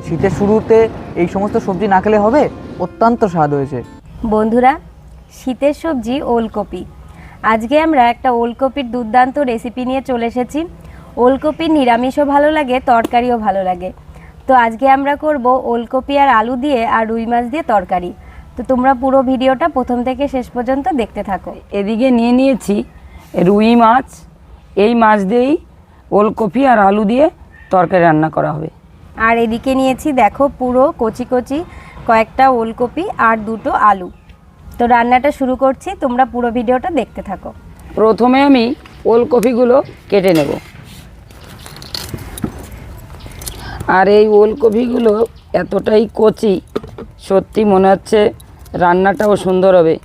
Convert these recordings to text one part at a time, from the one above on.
শীতের শুরুতে এই সমস্ত সবজি না খেলে হবে, অত্যন্ত স্বাদ হয়েছে। বন্ধুরা, শীতের সবজি ওলকপি। আজকে আমরা একটা ওলকপির দুর্দান্ত রেসিপি নিয়ে চলে এসেছি। ওলকপির নিরামিষও ভালো লাগে, তরকারিও ভালো লাগে। তো আজকে আমরা করব ওলকপি আর আলু দিয়ে আর রুই মাছ দিয়ে তরকারি। তো তোমরা পুরো ভিডিওটা প্রথম থেকে শেষ পর্যন্ত দেখতে থাকো। এদিকে নিয়ে নিয়েছি রুই মাছ। এই মাছ দিয়েই ওলকপি আর আলু দিয়ে তরকারি রান্না করা হবে। আর এদিকে নিয়েছি দেখো পুরো কচি কচি কয়েকটা ওলকপি আর দুটো আলু। তো রান্নাটা শুরু করছি, তোমরা পুরো ভিডিওটা দেখতে থাকো। প্রথমে আমি ওলকপিগুলো কেটে নেব। আর এই ওলকপিগুলো এতটাই কচি, সত্যি মনে হচ্ছে রান্নাটাও সুন্দর হবে।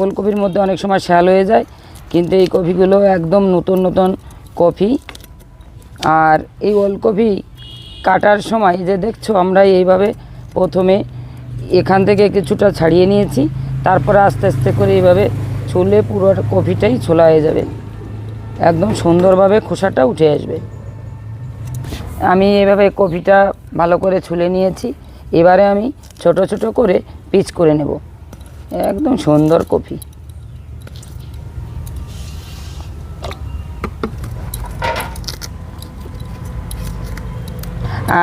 ওলকপির মধ্যে অনেক সময় শ্যাল হয়ে যায়, কিন্তু এই কপিগুলো একদম নতুন নতুন কপি। আর এই ওলকপি কাটার সময় যে দেখছো, আমরা এইভাবে প্রথমে এখান থেকে কিছুটা ছাড়িয়ে নিয়েছি, তারপরে আস্তে আস্তে করে এইভাবে ছুলে পুরো কপিটাই ছোলা হয়ে যাবে, একদম সুন্দরভাবে খোসাটা উঠে আসবে। আমি এভাবে কপিটা ভালো করে ছুলে নিয়েছি। এবারে আমি ছোট ছোট করে পিস করে নেব, একদম সুন্দর কপি।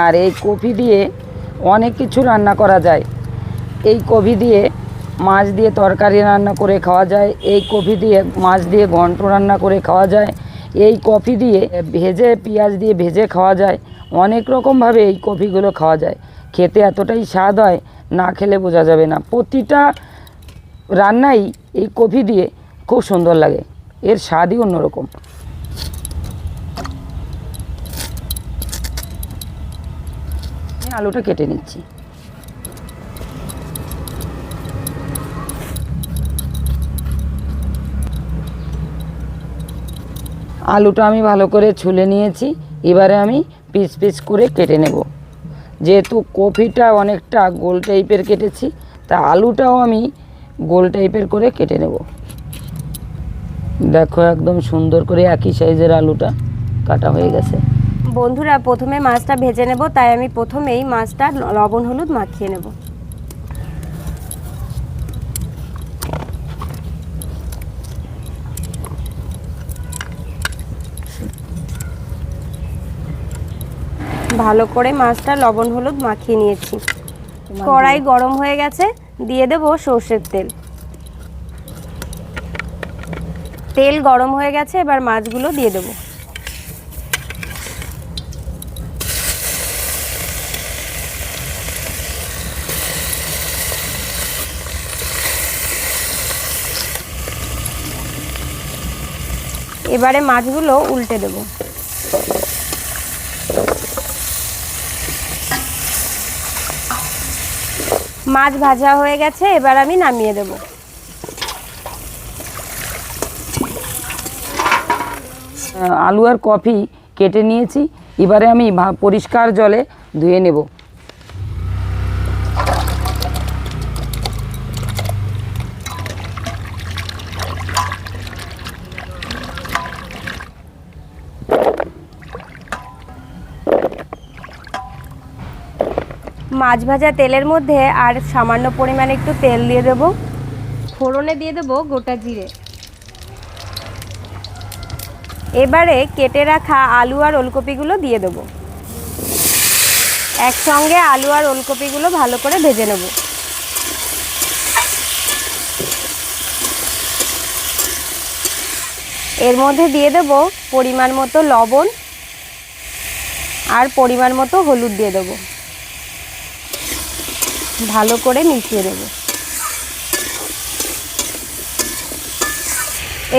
আর এই কপি দিয়ে অনেক কিছু রান্না করা যায়। এই কপি দিয়ে মাছ দিয়ে তরকারি রান্না করে খাওয়া যায়, এই কপি দিয়ে মাছ দিয়ে ঘন্ট রান্না করে খাওয়া যায়, এই কপি দিয়ে ভেজে পেঁয়াজ দিয়ে ভেজে খাওয়া যায়। অনেক রকমভাবে এই কপিগুলো খাওয়া যায়। খেতে এতটাই স্বাদ হয়, না খেলে বোঝা যাবে না। প্রতিটা রান্নাই এই কপি দিয়ে খুব সুন্দর লাগে, এর স্বাদই অন্যরকম। আলুটা কেটে নিচ্ছি। আলুটা আমি ভালো করে ছুলে নিয়েছি। এবারে আমি পিস পিস করে কেটে নেব। যেহেতু কপিটা অনেকটা গোল টাইপের কেটেছি, তা আলুটাও আমি গোল টাইপের করে কেটে নেব। দেখো একদম সুন্দর করে একই সাইজের আলুটা কাটা হয়ে গেছে। বন্ধুরা, প্রথমে মাছটা ভেজে নেব, তাই আমি প্রথমেই মাছটা লবণ হলুদ মাখিয়ে নেব। ভালো করে মাছটা লবণ হলুদ মাখিয়ে নিয়েছি। কড়াই গরম হয়ে গেছে, দিয়ে দেব সর্ষের তেল। তেল গরম হয়ে গেছে, এবার মাছগুলো দিয়ে দেব। এবারে মাছগুলো উল্টে দেব। মাছ ভাজা হয়ে গেছে, এবার আমি নামিয়ে দেব। আলু আর কপি কেটে নিয়েছি, এবারে আমি পরিষ্কার জলে ধুয়ে নেব। মাছ ভাজা তেলের মধ্যে আর সামান্য পরিমাণে একটু তেল দিয়ে দেব। ফোড়নে দিয়ে দেব গোটা জিরে। এবারে কেটে রাখা আলু আর ওলকপিগুলো দিয়ে দেব। একসঙ্গে আলু আর ওলকপিগুলো ভালো করে ভেজে নেব। এর মধ্যে দিয়ে দেব পরিমাণ মতো লবণ আর পরিমাণ মতো হলুদ দিয়ে দেব। ভালো করে মিশিয়ে দেব।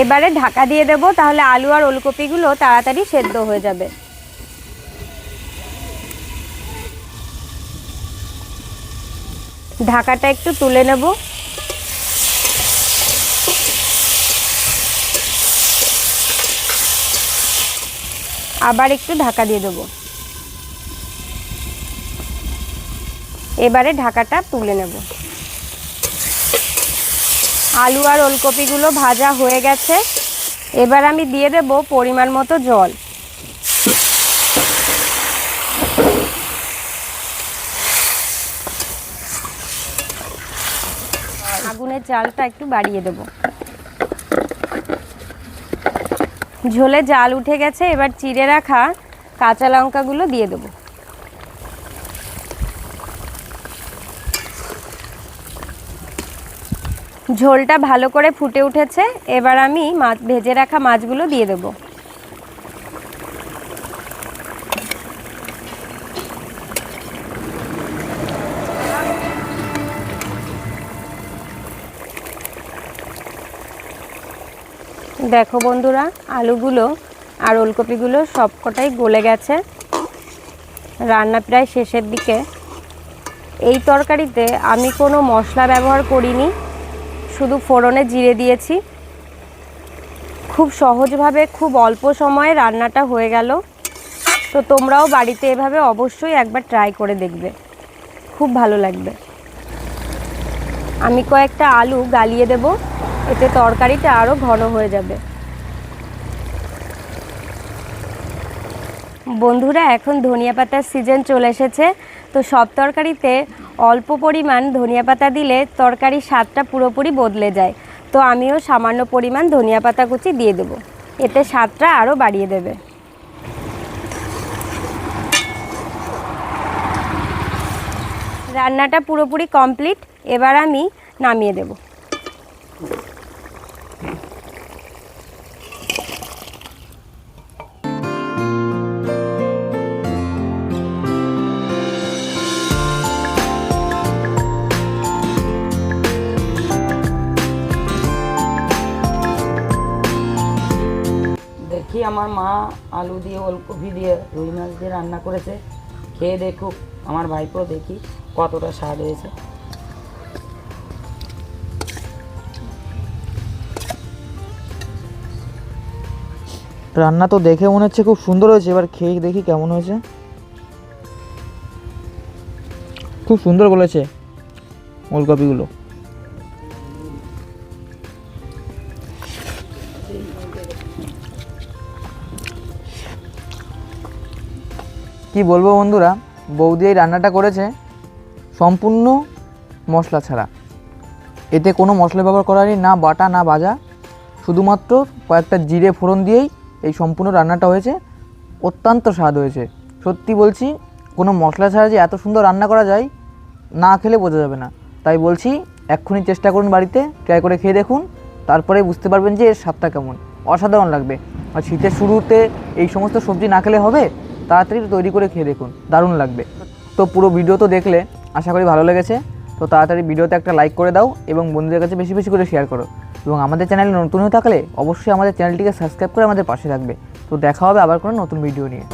এবারে ঢাকা দিয়ে দেব, তাহলে আলু আর ওলকপিগুলো তাড়াতাড়ি সেদ্ধ হয়ে যাবে। ঢাকাটা একটু তুলে নেব। আবার একটু ঢাকা দিয়ে দেব। এবারে ঢাকাটা তুলে নেব। আলু আর ওলকপিগুলো ভাজা হয়ে গেছে। এবার আমি দিয়ে দেব পরিমাণ মতো জল। আগুনের জালটা একটু বাড়িয়ে দেব। ঝোলে জাল উঠে গেছে, এবার চিড়ে রাখা কাঁচা লঙ্কাগুলো দিয়ে দেব। ঝোলটা ভালো করে ফুটে উঠেছে, এবার আমি ভেজে রাখা মাছগুলো দিয়ে দেব। দেখো বন্ধুরা, আলুগুলো আর ওলকপিগুলো সবকটাই গলে গেছে। রান্না প্রায় শেষের দিকে। এই তরকারিতে আমি কোনো মশলা ব্যবহার করিনি, শুধু ফোড়নে জিরে দিয়েছি। খুব সহজভাবে খুব অল্প সময়ে রান্নাটা হয়ে গেল। তো তোমরাও বাড়িতে এভাবে অবশ্যই একবার ট্রাই করে দেখবে, খুব ভালো লাগবে। আমি কয়েকটা আলু গালিয়ে দেব, এতে তরকারিটা আরও ঘন হয়ে যাবে। বন্ধুরা, এখন ধনিয়া পাতার সিজন চলে এসেছে। তো সব তরকারিতে অল্প পরিমাণ ধনিয়া পাতা দিলে তরকারির স্বাদটা পুরোপুরি বদলে যায়। তো আমিও সামান্য পরিমাণ ধনিয়া পাতা কুচি দিয়ে দেব, এতে স্বাদটা আরও বাড়িয়ে দেবে। রান্নাটা পুরোপুরি কমপ্লিট, এবার আমি নামিয়ে দেব। দেখি আমার মা আলু দিয়ে ওলকপি দিয়ে রুই মাছ দিয়ে রান্না করেছে, খেয়ে দেখুক আমার ভাইপো, দেখি কতটা স্বাদ হয়েছে। রান্না তো দেখে মনে হচ্ছে খুব সুন্দর হয়েছে, এবার খেয়ে দেখি কেমন হয়েছে। খুব সুন্দর বলেছে ওলকপিগুলো। কি বলবো বন্ধুরা, বৌদি এই রান্নাটা করেছে সম্পূর্ণ মশলা ছাড়া। এতে কোনো মশলা ব্যবহার করা হয়নি, না বাটা না ভাজা, শুধুমাত্র কয়েকটা জিরে ফোড়ন দিয়েই এই সম্পূর্ণ রান্নাটা হয়েছে। অত্যন্ত স্বাদ হয়েছে, সত্যি বলছি। কোনো মশলা ছাড়া যে এত সুন্দর রান্না করা যায়, না খেলে বোঝা যাবে না। তাই বলছি, এক্ষুনি চেষ্টা করুন, বাড়িতে ট্রাই করে খেয়ে দেখুন, তারপরে বুঝতে পারবেন যে এর স্বাদটা কেমন। অসাধারণ লাগবে। আর শীতের শুরুতে এই সমস্ত সবজি না খেলে হবে, তাড়াতাড়ি তৈরি করে খেয়ে দেখুন, দারুণ লাগবে। তো পুরো ভিডিও তো দেখলে, আশা করি ভালো লেগেছে। তো তাড়াতাড়ি ভিডিওতে একটা লাইক করে দাও এবং বন্ধুদের কাছে বেশি বেশি করে শেয়ার করো। এবং আমাদের চ্যানেলে নতুন হয়ে থাকলে অবশ্যই আমাদের চ্যানেলটিকে সাবস্ক্রাইব করে আমাদের পাশে থাকবে। তো দেখা হবে আবার কোনো নতুন ভিডিও নিয়ে।